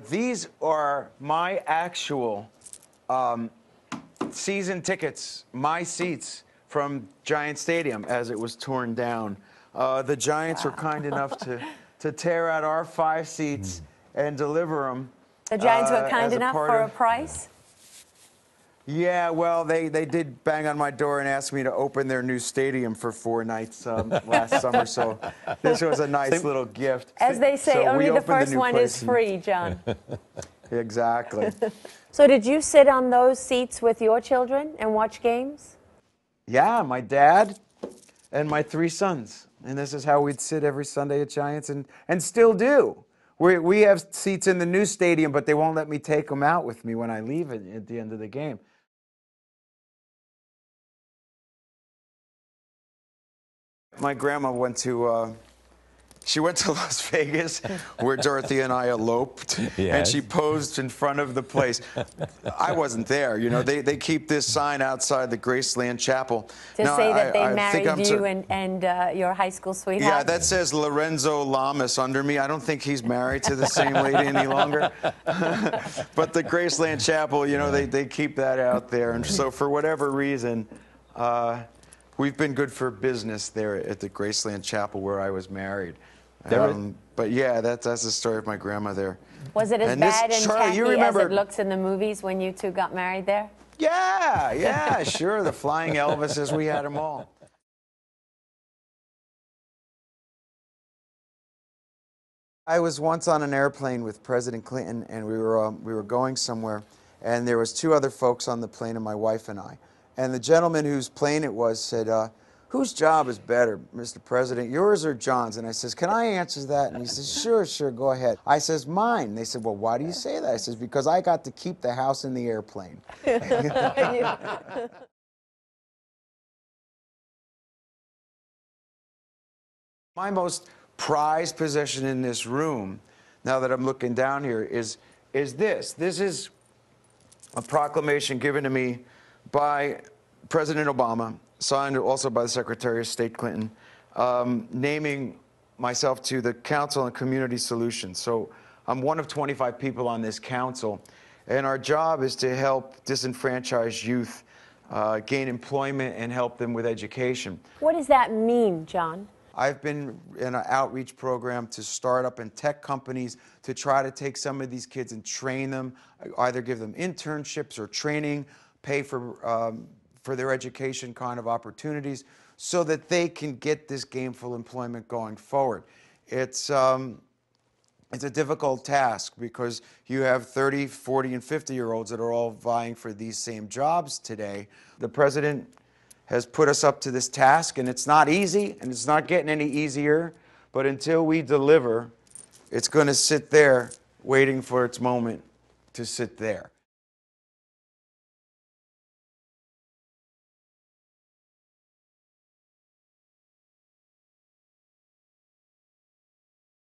These are my actual season tickets, my seats from Giant Stadium as it was torn down. The Giants were kind enough to tear out our 5 seats and deliver them. The Giants were kind enough for a price? Yeah, well, they did bang on my door and ask me to open their new stadium for 4 nights last summer, so this was a nice little gift. As they say, so only the first one is free, John. Exactly. So did you sit on those seats with your children and watch games? Yeah, my dad and my 3 sons. And this is how we'd sit every Sunday at Giants and still do. We have seats in the new stadium, but they won't let me take them out with me when I leave at the end of the game. My grandma went to Las Vegas, where Dorothy and I eloped, and she posed in front of the place. I wasn't there, you know. They keep this sign outside the Graceland Chapel. To say that they married you and your high school sweetheart? Yeah, that says Lorenzo Lamas under me. I don't think he's married to the same lady any longer. But the Graceland Chapel, you know, they keep that out there. And so for whatever reason, we've been good for business there at the Graceland Chapel where I was married. But yeah, that's the story of my grandma there. Was it as bad and tacky as it looks in the movies when you two got married there? Yeah, sure. The flying Elvises, we had them all. I was once on an airplane with President Clinton, and we were going somewhere, and there was 2 other folks on the plane, and my wife and I. And the gentleman whose plane it was said, whose job is better, Mr. President, yours or John's? And I says, can I answer that? And he says, sure, go ahead. I says, mine. They said, well, why do you say that? I says, because I got to keep the house in the airplane. My most prized possession in this room, now that I'm looking down here, is this. This is a proclamation given to me by President Obama, signed also by the Secretary of State Clinton, naming myself to the Council on Community Solutions. So I'm one of 25 people on this council, and our job is to help disenfranchised youth gain employment and help them with education. What does that mean, John? I've been in an outreach program to start up in tech companies to try to take some of these kids and train them, either give them internships or training, pay for their education kind of opportunities so that they can get this gainful employment going forward. It's a difficult task because you have 30, 40, and 50-year-olds that are all vying for these same jobs today. The president has put us up to this task, and it's not easy, and it's not getting any easier, but until we deliver, it's going to sit there waiting for its moment to sit there.